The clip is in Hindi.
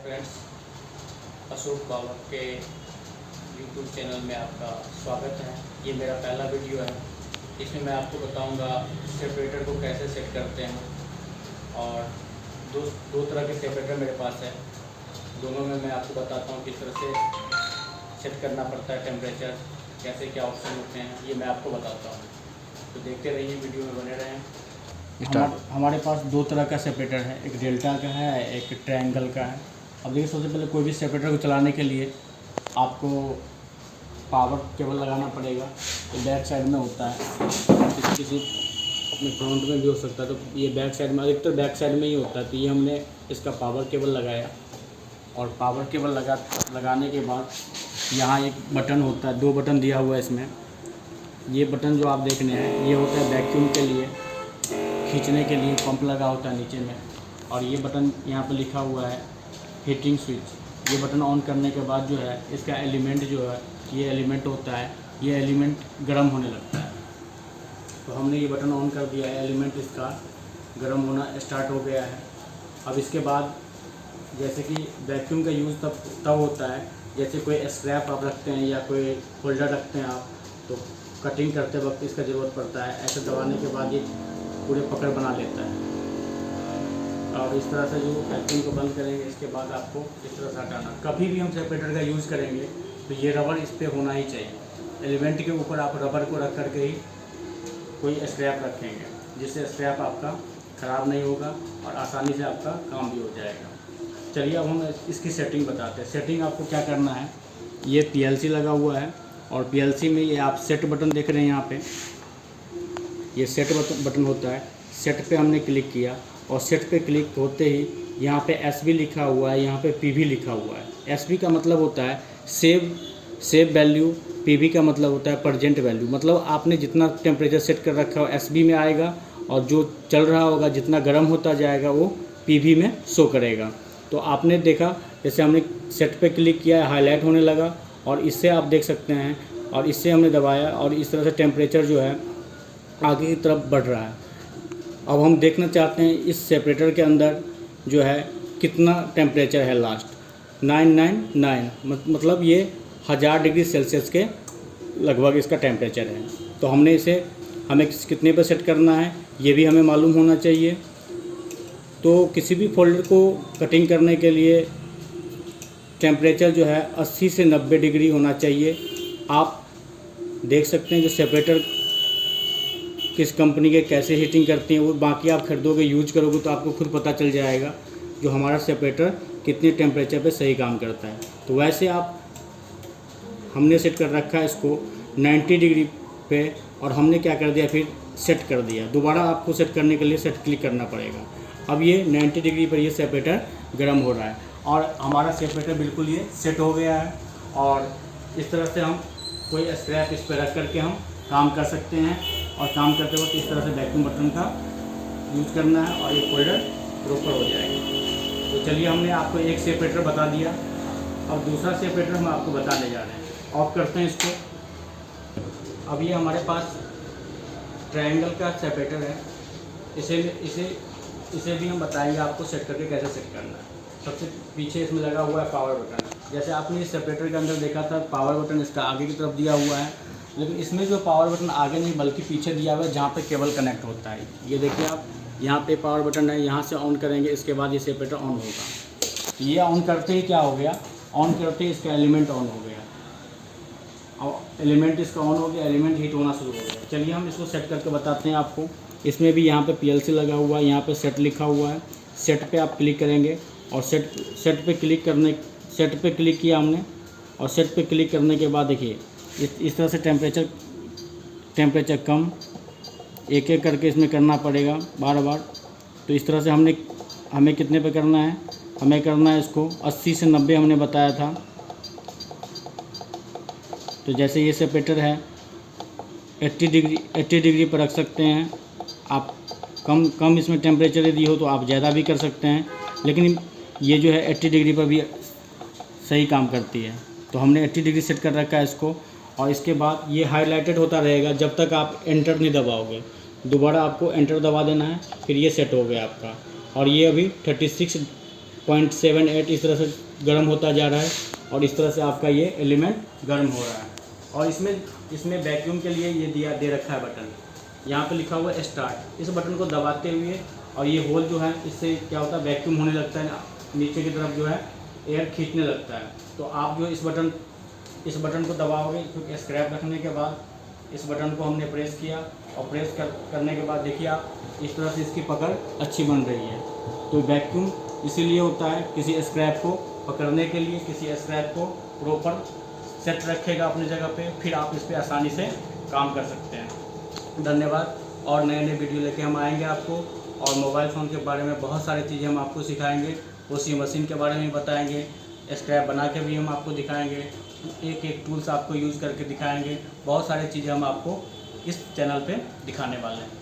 फ्रेंड्स, अशोक बाबा के यूट्यूब चैनल में आपका स्वागत है। ये मेरा पहला वीडियो है। इसमें मैं आपको बताऊंगा सेपरेटर को कैसे सेट करते हैं। और दो तरह के सेपरेटर मेरे पास है। दोनों में मैं आपको बताता हूँ किस तरह से सेट करना पड़ता है, टेम्परेचर कैसे, क्या ऑप्शन होते हैं, ये मैं आपको बताता हूँ। तो देखते रहिए, वीडियो में बने रहें। हमारे पास दो तरह का सेपरेटर है, एक डेल्टा का है, एक ट्रायंगल का है। अब देखिए, सबसे पहले कोई भी सेपरेटर को चलाने के लिए आपको पावर केबल लगाना पड़ेगा। तो बैक साइड में होता है, किसी अपने फ्रंट में भी हो सकता है। तो ये बैक साइड में, अधिकतर बैक साइड में ही होता है। तो ये हमने इसका पावर केबल लगाया, और पावर केबल लगाने के बाद यहाँ एक बटन होता है, दो बटन दिया हुआ है इसमें। ये बटन जो आप देखने हैं, ये होता है वैक्यूम के लिए, खींचने के लिए पंप लगा होता है नीचे में। और ये बटन यहाँ पे लिखा हुआ है हीटिंग स्विच। ये बटन ऑन करने के बाद जो है, इसका एलिमेंट जो है, ये एलिमेंट होता है, ये एलिमेंट गर्म होने लगता है। तो हमने ये बटन ऑन कर दिया है, एलिमेंट इसका गर्म होना स्टार्ट हो गया है। अब इसके बाद जैसे कि वैक्यूम का यूज़ तब होता है जैसे कोई स्क्रैप आप रखते हैं या कोई होल्डर रखते हैं आप, तो कटिंग करते वक्त इसका ज़रूरत पड़ता है। ऐसे दबाने के बाद ये पूरे पकड़ बना लेता है। और इस तरह से जो वैक्यूम को बंद करेंगे, इसके बाद आपको इस तरह से हटाना। कभी भी हम सेपरेटर का यूज़ करेंगे तो ये रबर इस पर होना ही चाहिए। एलिमेंट के ऊपर आप रबर को रख करके ही कोई स्क्रैप रखेंगे, जिससे स्क्रैप आपका ख़राब नहीं होगा और आसानी से आपका काम भी हो जाएगा। चलिए, अब हम इसकी सेटिंग बताते हैं। सेटिंग आपको क्या करना है, ये PLC लगा हुआ है, और PLC में ये आप सेट बटन देख रहे हैं यहाँ पे, ये सेट बटन होता है। सेट पे हमने क्लिक किया, और सेट पे क्लिक होते ही यहाँ पे SB लिखा हुआ है, यहाँ पे PV लिखा हुआ है। SB का मतलब होता है सेव वैल्यू, PV का मतलब होता है प्रेजेंट वैल्यू। मतलब आपने जितना टेम्परेचर सेट कर रखा हो SB में आएगा, और जो चल रहा होगा, जितना गर्म होता जाएगा, वो PV में शो करेगा। तो आपने देखा, जैसे हमने सेट पे क्लिक किया, हाईलाइट होने लगा, और इससे आप देख सकते हैं, और इससे हमने दबाया, और इस तरह से टेम्परेचर जो है आगे की तरफ बढ़ रहा है। अब हम देखना चाहते हैं इस सेपरेटर के अंदर जो है कितना टेम्परेचर है। लास्ट 999 मतलब ये 1000 डिग्री सेल्सियस के लगभग इसका टेम्परेचर है। तो हमें कितने पर सेट करना है, ये भी हमें मालूम होना चाहिए। तो किसी भी फोल्डर को कटिंग करने के लिए टेम्परेचर जो है 80 से 90 डिग्री होना चाहिए। आप देख सकते हैं जो सेपरेटर किस कंपनी के कैसे हीटिंग करती हैं, वो बाकी आप खरीदोगे, यूज करोगे तो आपको खुद पता चल जाएगा जो हमारा सेपरेटर कितने टेम्परेचर पे सही काम करता है। तो वैसे हमने सेट कर रखा है इसको 90 डिग्री पे, और हमने क्या कर दिया, फिर सेट कर दिया। दोबारा आपको सेट करने के लिए सेट क्लिक करना पड़ेगा। अब ये 90 डिग्री पर ये सेपरेटर गर्म हो रहा है, और हमारा सेपरेटर बिल्कुल ये सेट हो गया है। और इस तरह से हम कोई स्क्रैप इस पर रख करके हम काम कर सकते हैं, और काम करते वक्त इस तरह से वैक्यूम बटन का यूज़ करना है, और ये फोल्डर प्रॉपर हो जाएगा। तो चलिए, हमने आपको एक सेपरेटर बता दिया। अब दूसरा सेपरेटर हम आपको बताने जा रहे हैं। ऑफ करते हैं इसको। अब ये हमारे पास ट्रायंगल का सेपरेटर है। इसे भी हम बताएंगे आपको सेट करके कैसे सेट करना है। सबसे पीछे इसमें लगा हुआ है पावर बटन। जैसे आपने इस सेपरेटर के अंदर देखा था, पावर बटन इसका आगे की तरफ दिया हुआ है, लेकिन इसमें जो पावर बटन आगे नहीं बल्कि पीछे दिया हुआ है, जहाँ पे केबल कनेक्ट होता है। ये देखिए आप, यहाँ पे पावर बटन है, यहाँ से ऑन करेंगे, इसके बाद ये सेपरेटर ऑन होगा। ये ऑन करते ही क्या हो गया, ऑन करते ही इसका एलिमेंट ऑन हो गया, और एलिमेंट इसका ऑन हो गया, एलिमेंट हीट होना शुरू हो गया। चलिए, हम इसको सेट करके बताते हैं आपको। इसमें भी यहाँ पे PLC लगा हुआ है, यहाँ पे सेट लिखा हुआ है। सेट पे आप क्लिक करेंगे, और सेट पे क्लिक किया हमने, और सेट पे क्लिक करने के बाद देखिए इस तरह से टेम्परेचर कम एक एक करके इसमें करना पड़ेगा बार बार। तो इस तरह से हमें कितने पे करना है, हमें करना है इसको 80 से 90 हमने बताया था। तो जैसे ये सेपरेटर है 80 डिग्री पर रख सकते हैं आप। कम इसमें टेम्परेचर यदि हो तो आप ज़्यादा भी कर सकते हैं, लेकिन ये जो है 80 डिग्री पर भी सही काम करती है। तो हमने 80 डिग्री सेट कर रखा है इसको, और इसके बाद ये हाईलाइटेड होता रहेगा जब तक आप एंटर नहीं दबाओगे। दोबारा आपको एंटर दबा देना है, फिर ये सेट हो गया आपका। और ये अभी 0.78 इस तरह से गर्म होता जा रहा है और इस तरह से आपका ये एलिमेंट गर्म हो रहा है। और इसमें वैक्यूम के लिए ये दे रखा है बटन, यहाँ पे लिखा हुआ है स्टार्ट। इस बटन को दबाते हुए और ये होल जो है इससे क्या होता है, वैक्यूम होने लगता है, नीचे की तरफ जो है एयर खींचने लगता है। तो आप जो इस बटन को दबाओगे, क्योंकि स्क्रैप रखने के बाद इस बटन को हमने प्रेस किया और प्रेस करने के बाद देखिए आप इस तरह से इसकी पकड़ अच्छी बन रही है। तो वैक्यूम इसीलिए होता है, किसी स्क्रैप को पकड़ने के लिए, किसी स्क्रैप को प्रॉपर सेट रखेगा अपनी जगह पे, फिर आप इस पर आसानी से काम कर सकते हैं। धन्यवाद। और नए नए वीडियो लेके हम आएंगे आपको, और मोबाइल फ़ोन के बारे में बहुत सारी चीज़ें हम आपको सिखाएंगे, उसी मशीन के बारे में बताएंगे, स्क्रैप बना के भी हम आपको दिखाएंगे, एक एक टूल्स आपको यूज़ करके दिखाएंगे। बहुत सारी चीज़ें हम आपको इस चैनल पे दिखाने वाले हैं।